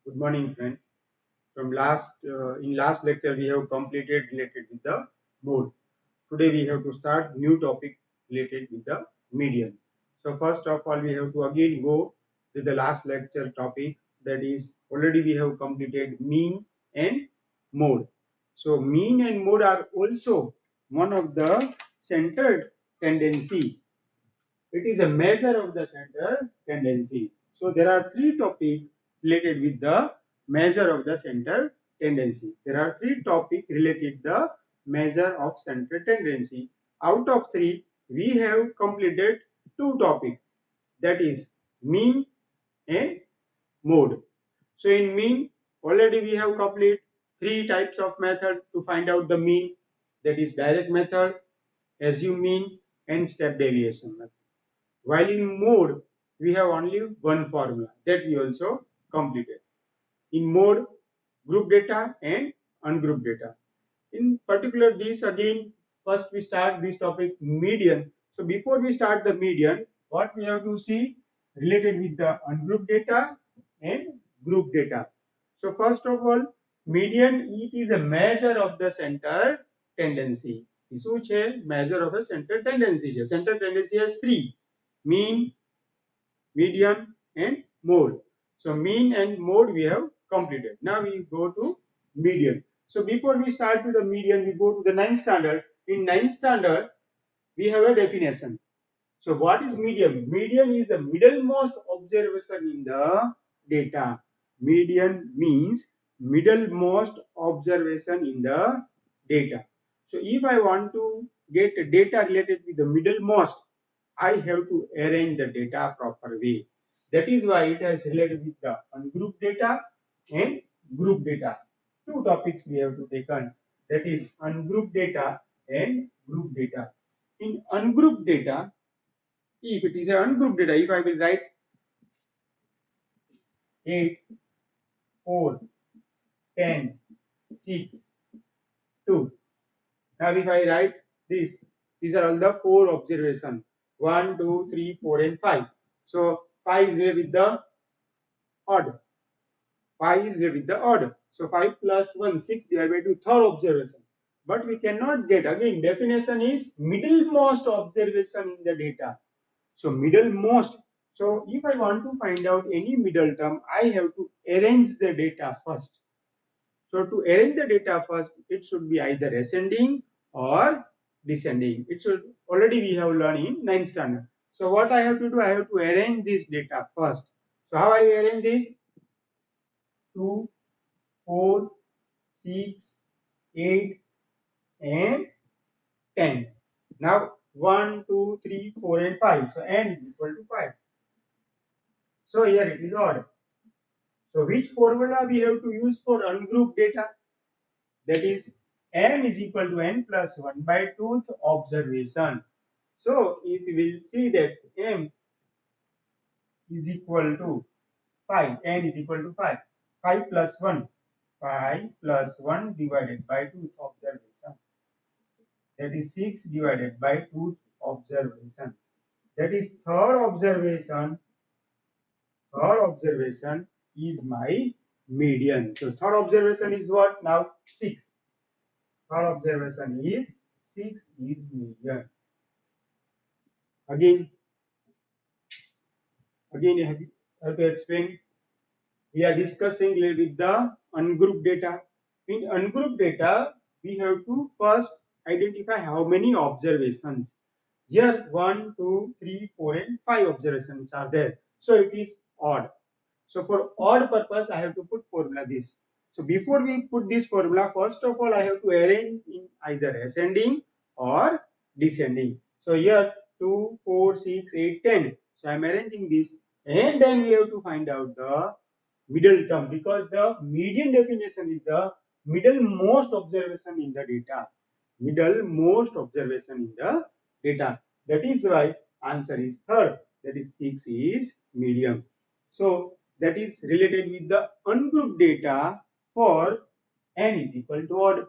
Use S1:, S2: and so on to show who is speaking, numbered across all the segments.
S1: Good morning, friend. From last lecture we have completed related with the mode. Today we have to start new topic related with the median. So first of all we have to again go to the last lecture topic, that is already we have completed mean and mode. So mean and mode are also one of the centered tendency. It is a measure of the center tendency. So there are three topics related with the measure of the center tendency. There are three topics related the measure of center tendency. Out of three, we have completed two topics, that is mean and mode. So in mean, already we have completed three types of method to find out the mean, that is direct method, assume mean, and step deviation method. While in mode, we have only one formula that we also completed. In mode, group data and ungrouped data. In particular, this again, first we start this topic median. So before we start the median, what we have to see related with the ungrouped data and group data. So first of all, median, it is a measure of the center tendency. શું છે measure of a center tendency છે. Center tendency has three: mean, median and mode. So mean and mode we have completed. Now we go to median. So before we start with the median, we go to the ninth standard. In ninth standard, we have a definition. So what is median? Median is the middlemost observation in the data. Median means middlemost observation in the data. So if I want to get data related with the middlemost, I have to arrange the data proper way. That is why it has related with the ungrouped data and group data. Two topics we have to take on. That is ungrouped data and group data. In ungrouped data, if it is an ungrouped data, if I will write 8, 4, 10, 6, 2. Now if I write this, these are all the four observations. 1, 2, 3, 4 and 5. So 5 is there with the odd. 5 is there with the odd. So 5 plus 1, 6 divided by 2, third observation. But we cannot get, again, definition is middlemost observation in the data. So middlemost. So if I want to find out any middle term, I have to arrange the data first. So to arrange the data first, it should be either ascending or descending. It should already we have learned in ninth standard. So what I have to do, I have to arrange this data first. So how I arrange this? 2, 4, 6, 8 and 10. Now 1, 2, 3, 4 and 5. So n is equal to 5. So here it is odd. So which formula we have to use for ungrouped data? That is m is equal to n plus 1 by 2th observation. So if we will see that m is equal to 5, n is equal to 5. 5 plus 1. 5 plus 1 divided by 2th observation. That is 6 divided by 2th observation. That is third observation. Third observation is my median. So third observation is what? Now 6. Third observation is 6 is median. Again I have to explain. We are discussing with the ungrouped data. In ungrouped data, we have to first identify how many observations. Here 1, 2, 3, 4 and 5 observations are there. So it is odd. So for odd purpose, I have to put formula this. So before we put this formula, first of all, I have to arrange in either ascending or descending. So here 2, 4, 6, 8, 10. So I am arranging this, and then we have to find out the middle term, because the median definition is the middlemost observation in the data. Middlemost observation in the data. That is why answer is third. That is 6 is median. So that is related with the ungrouped data for n is equal to odd.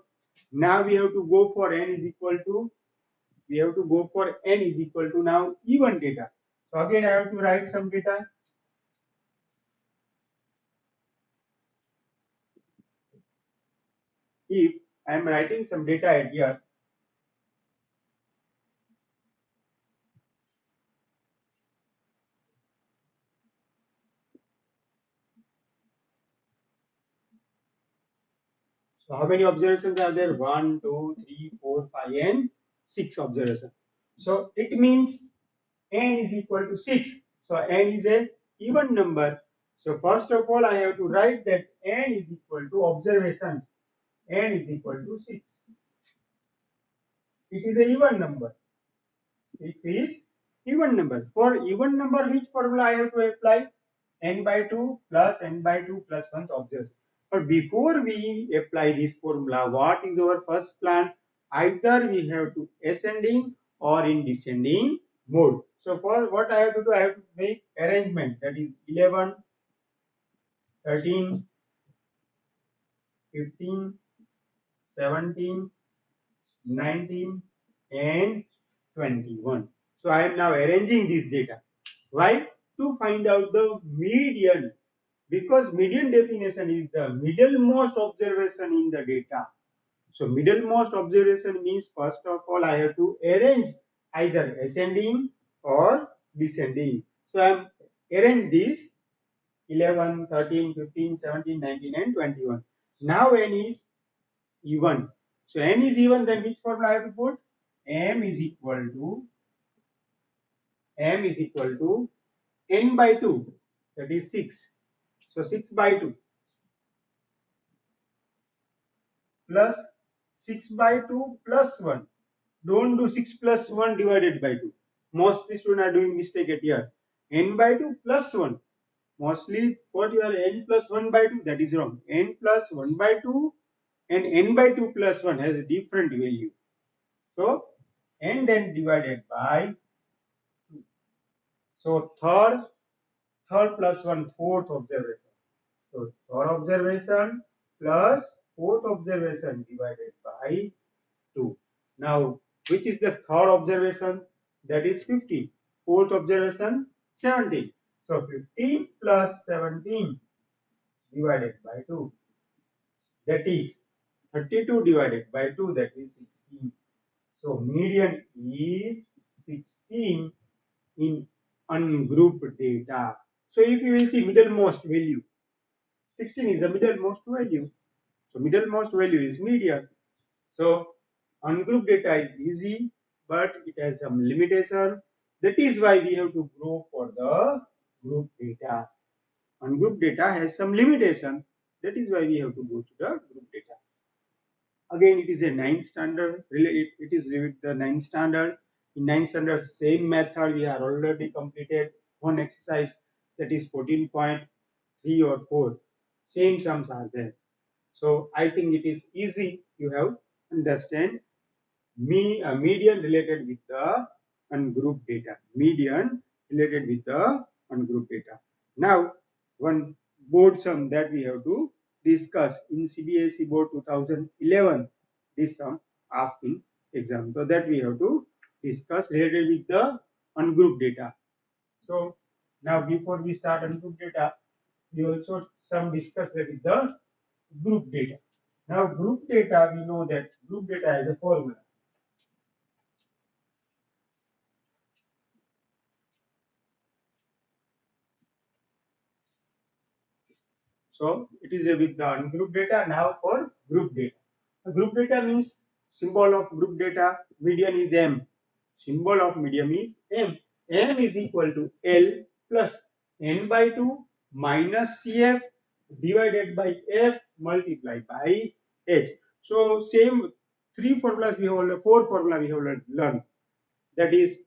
S1: Now we have to go for n is equal to now even data. So again I have to write some data. if I am writing some data at here, so how many observations are there? 1, 2, 3, 4, 5, and 6 observations. So it means n is equal to 6. So n is a even number. So first of all, I have to write that n is equal to observations. N is equal to 6. It is a even number. 6 is even number. For even number, which formula I have to apply? N by 2 plus n by 2 plus 1 observation. But before we apply this formula, what is our first plan? Either we have to ascending or in descending mode. So for what I have to do, I have to make arrangement, that is 11, 13, 15, 17, 19 and 21. So I am now arranging this data. Why? To find out the median, because median definition is the middlemost observation in the data. So middlemost observation means first of all I have to arrange either ascending or descending. So I am arrange this 11, 13, 15, 17, 19 and 21. Now n is even. So n is even, then which formula I have to put? m is equal to n by 2, that is 6. So 6 by 2 plus 6 by 2 plus 1. Don't do 6 plus 1 divided by 2. Mostly students are doing mistake at here. N by 2 plus 1. Mostly what you are n plus 1 by 2, that is wrong. N plus 1 by 2 and n by 2 plus 1 has a different value. So n then divided by 2. So third plus 1, fourth observation. So third observation plus fourth observation divided by 2. Now, which is the third observation? That is 15. Fourth observation, 17. So 15 plus 17 divided by 2. That is 32 divided by 2. That is 16. So median is 16 in ungrouped data. So if you will see middlemost value, 16 is the middlemost value. So middlemost value is median. So ungrouped data is easy, but it has some limitation. That is why we have to go for the group data. Ungrouped data has some limitation. That is why we have to go to the group data. Again, it is a 9th standard. It is with the 9th standard. In 9th standard, same method we are already completed one exercise, that is 14.3 or 4. Same sums are there. So I think it is easy. You have understand median related with the ungrouped data. Median related with the ungrouped data. Now, one board sum that we have to discuss in CBSE board 2011. This sum asking exam. So that we have to discuss related with the ungrouped data. So now before we start ungrouped data, we also some discuss with the group data. Now group data, we know that group data is a formula. So it is with the ungrouped data. Now for group data. Group data means symbol of group data. Median is M. Symbol of median is M. M is equal to L plus N by 2 minus CF divided by F multiplied by H. So same three formulas we have, four formula we have learned. That is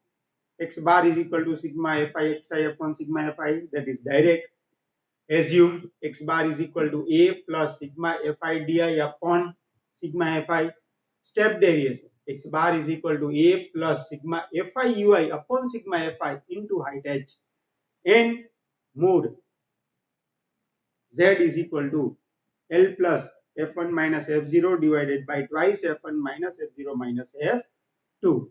S1: X bar is equal to sigma Fi Xi upon sigma Fi. That is direct. Assume X bar is equal to A plus sigma Fi di upon sigma Fi. Step derivation. X bar is equal to A plus sigma Fi ui upon sigma Fi into height h. And mode Z is equal to L plus F1 minus F0 divided by twice F1 minus F0 minus F2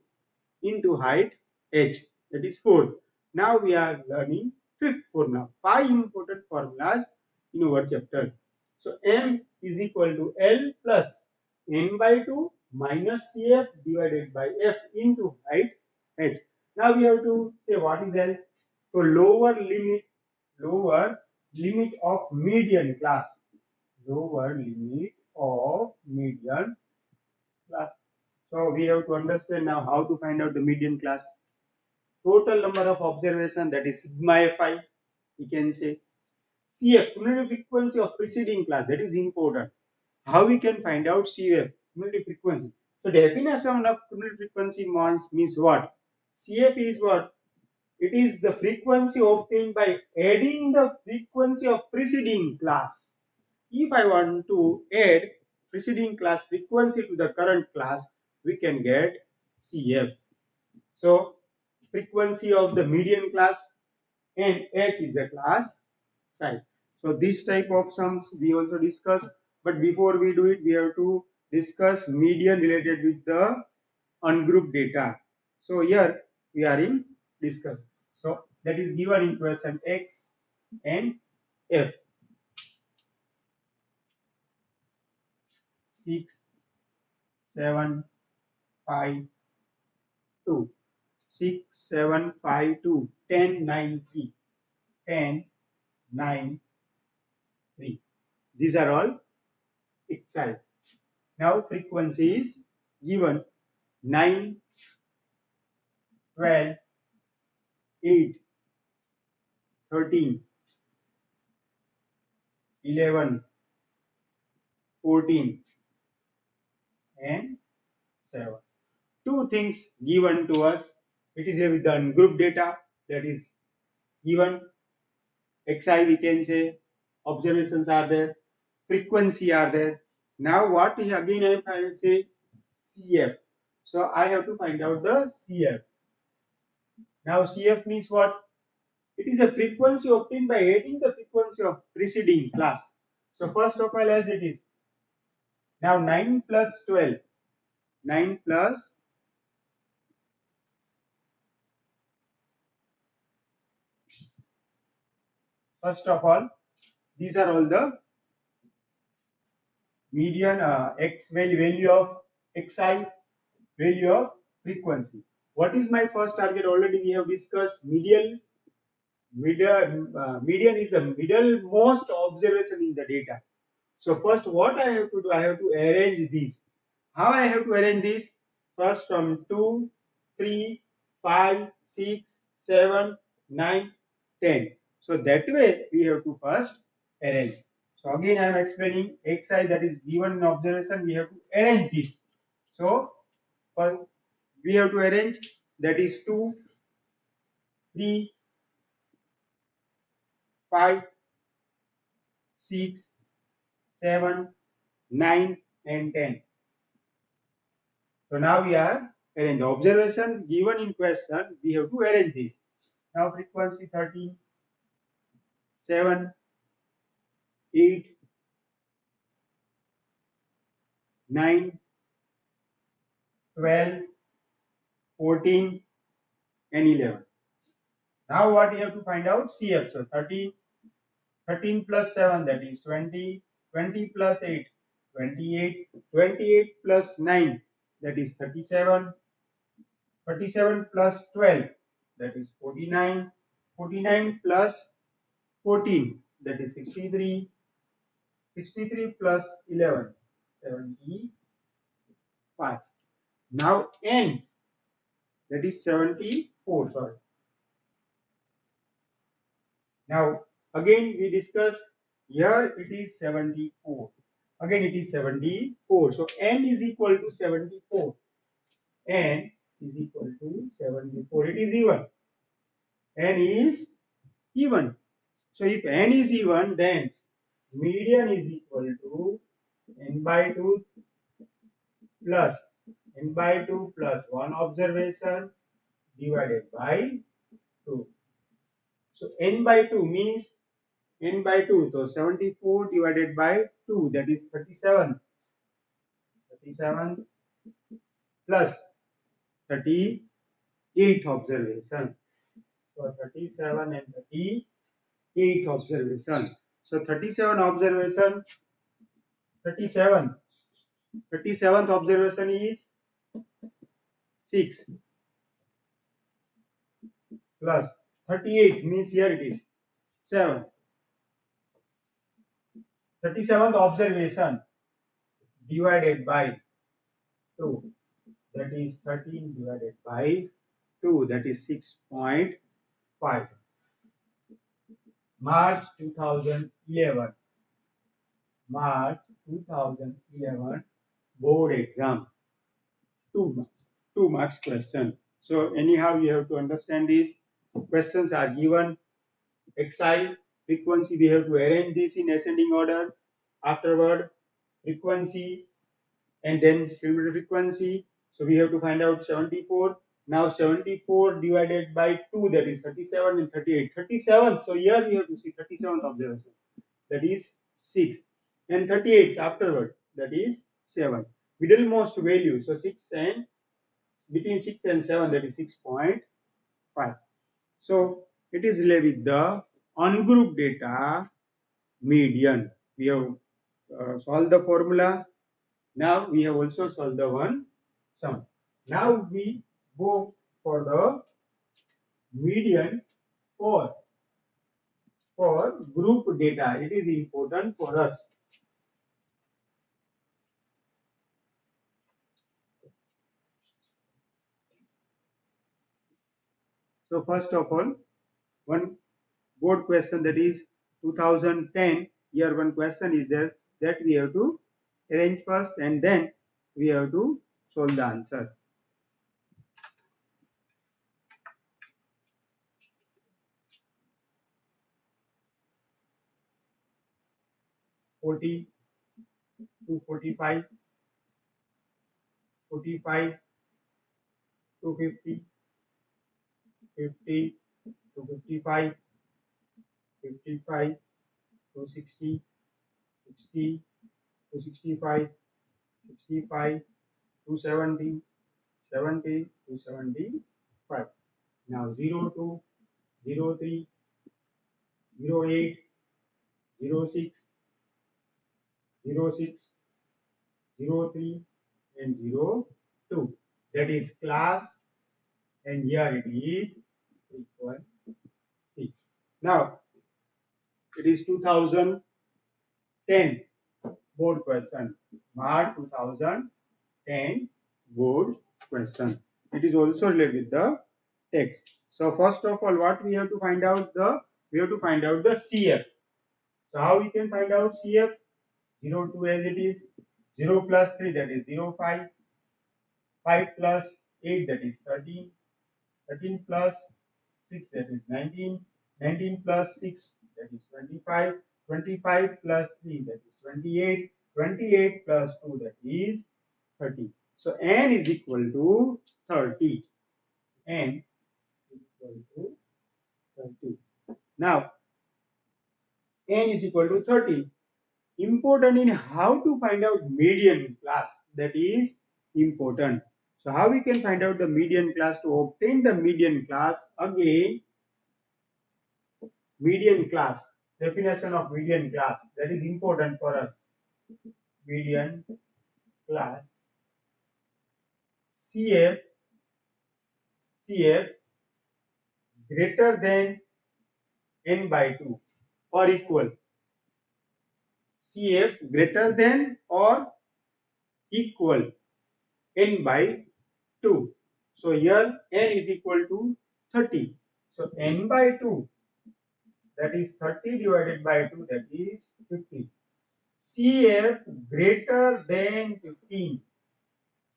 S1: into height h. That is fourth. Now we are learning fifth formula. 5 important formulas in our chapter. So M is equal to L plus n by 2 minus Cf divided by f into height h. Now we have to say what is L. So lower limit of median class. Lower limit of median class. So we have to understand now how to find out the median class. Total number of observation, that is sigma fi, we can say. Cf, cumulative frequency of preceding class, that is important. How we can find out Cf, cumulative frequency? So definition of cumulative frequency means what? Cf is what? It is the frequency obtained by adding the frequency of preceding class. If I want to add preceding class frequency to the current class, we can get Cf. So frequency of the median class and h is the class size. So this type of sums we also discuss, but before we do it, we have to discuss median related with the ungrouped data. So here we are in discuss. So that is given in question X and F. 6, 7, 5, 2. 6, 7, 5, 2. 10, 9, 3. 10, 9, 3. These are all XI. Now frequency is given 9, 12, 8, 13, 11, 14 and 7. Two things given to us. It is with the ungroup data, that is given XI, we can say observations are there, frequency are there. Now what is again I will say CF. So I have to find out the CF. Now CF means what? It is a frequency obtained by adding the frequency of preceding class. So first of all, as it is. Now 9 plus 12. 9 plus first of all, these are all the median x value of xi, value of frequency. What is my first target? Already we have discussed median. Median is the middlemost observation in the data. So first what I have to do, I have to arrange this. How I have to arrange this? First from 2, 3, 5, 6, 7, 9, 10. So that way we have to first arrange. So again I am explaining xi, that is given in observation, we have to arrange this. So first we have to arrange, that is 2, 3, 5, 6, 7, 9 and 10. So now we are arrange the observation given in question, we have to arrange this. Now frequency 13, 7, 8, 9, 12, 14 and 11. Now what you have to find out? CF. So 13 plus 7, that is 20, 20 plus 8, 28, 28 plus 9, that is 37, 37 plus 12, that is 49, 49 plus 14, that is 63, 63 plus 11, 75. Now n, that is 74. Sorry. Now again we discuss, here it is 74. Again it is 74. So n is equal to 74. N is equal to 74. It is even. N is even. So if n is even, then median is equal to n by 2 plus n by 2 plus 1 observation divided by 2. So n by 2 means n by 2. So 74 divided by 2, that is 37. 37 plus 38 observation. So 37 and 38 observation. So 37 observation, 37 37th observation is 6 plus 38 means here it is 7. 37th observation divided by 2, that is 13 divided by 2, that is 6.5. March 2011. March 2011 board exam. 2 marks question. So anyhow you have to understand this. Questions are given. Xi frequency, we have to arrange this in ascending order. Afterward frequency and then similar frequency. So we have to find out 74. Now 74 divided by 2, that is 37, and 38. 37. So here we have to see 37th observation, that is 6, and 38 afterward, that is 7. Middlemost value, so 6 and between 6 and 7, that is 6.5. So it is related with the ungrouped data median. We have solved the formula. Now we have also solved the one sum. Now we go for the median for group data. It is important for us. So first of all, one board question, that is 2010. Here one question is there that we have to arrange first and then we have to solve the answer. 40 to 45, 45 to 50, 50 to 55, 55 to 60, 60 to 65, 65 to 70, 70 to 75. Now 0 to 03, 08, 06, 06, 03 and 02. That is class, and here it is frequency. Now it is 2010 board question. March 2010 board question. It is also related with the text. So first of all, what we have to find out the CF. So how we can find out CF? 02 as it is, 0 plus 3, that is 05, 5 plus 8, that is 13, 13 plus 6, that is 19, 19 plus 6, that is 25, 25 plus 3, that is 28, 28 plus 2, that is 30. So n is equal to 30. N is equal to 30. Now n is equal to 30. Important in how to find out median class, that is important. So how we can find out the median class? To obtain the median class, again median class, definition of median class, that is important for us. Median class, CF greater than n by 2 or equal. CF greater than or equal n by 2. So here n is equal to 30. So n by 2, that is 30 divided by 2, that is 50. CF greater than 15.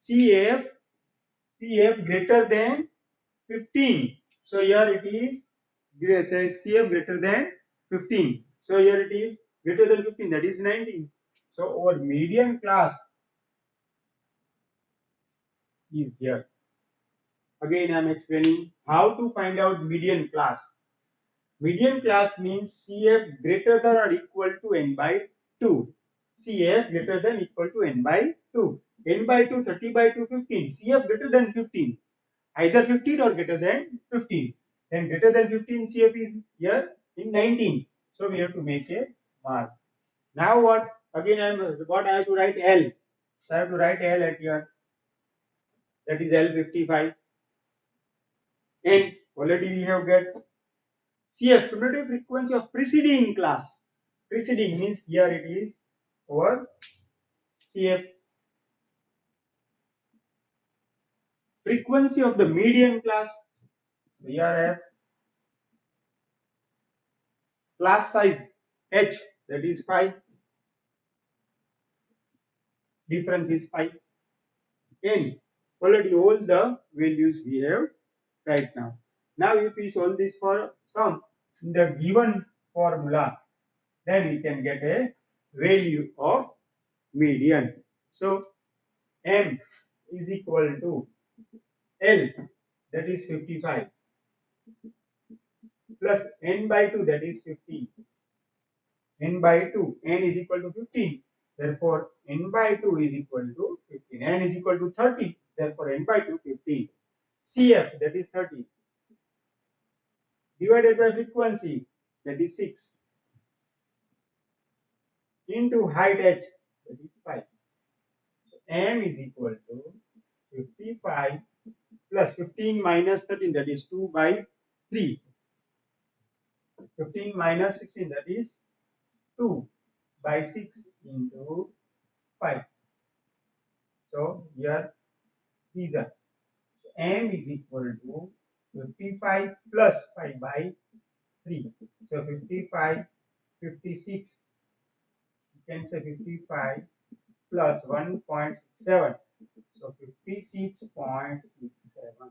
S1: CF greater than 15. So here it is says CF greater than 15. So here it is greater than 15, that is 19. So our median class is here. Again I am explaining how to find out median class. Median class means CF greater than or equal to n by 2. CF greater than or equal to n by 2. n by 2, 30 by 2, 15. CF greater than 15. Either 15 or greater than 15. Then greater than 15 CF is here in 19. So we have to make a mark. Now what? Again I have to write L. So I have to write L at here. That is L55. And already we have get CF, cumulative frequency of preceding class. Preceding means here it is over CF. Frequency of the median class. So here I have class size H, that is 5. Difference is 5. N, already all the values we have right now. Now if we solve this for sum in the given formula, then we can get a value of median. So M is equal to L, that is 55, plus N by 2, that is 50. N by 2, N is equal to 15. Therefore, N by 2 is equal to 15. N is equal to 30. Therefore, N by 2, 15. CF, that is 30. Divided by frequency, that is 6. Into height H, that is 5. So, M is equal to 55 plus 15 minus 13, that is 2 by 3. 15 minus 16, that is 2 by 6 into 5. So, here these are. M is equal to 55 plus 5 by 3. So 55, 56. You can say 55 plus 1.67. So 56.67.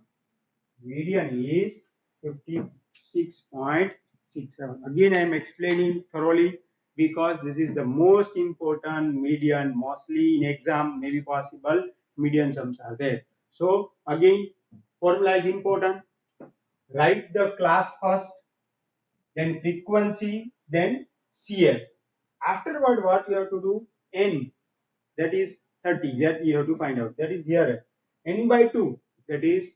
S1: Median is 56.67. Again, I am explaining thoroughly because this is the most important median. Mostly in exam, maybe possible median sums are there. So again, formula is important. Write the class first, then frequency, then CF. Afterward, what you have to do? N, that is 30, that you have to find out. That is here. N by 2, that is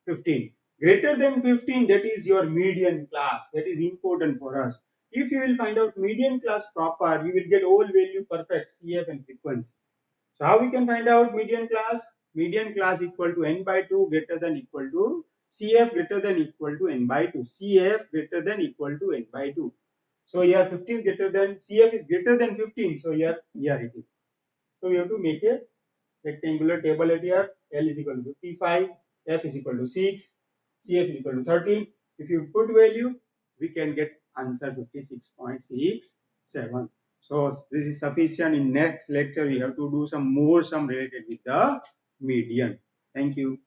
S1: 15. Greater than 15, that is your median class. That is important for us. If you will find out median class proper, you will get all value perfect, CF and frequency. So how we can find out median class? Median class equal to N by 2 greater than equal to CF greater than equal to N by 2. CF greater than equal to N by 2. So here 15 greater than, CF is greater than 15. So here it is. So we have to make a rectangular table at here. L is equal to 55, F is equal to 6, CF is equal to 13. If you put value, we can get answer 56.67. So this is sufficient. In next lecture, we have to do some more sum related with the median. Thank you.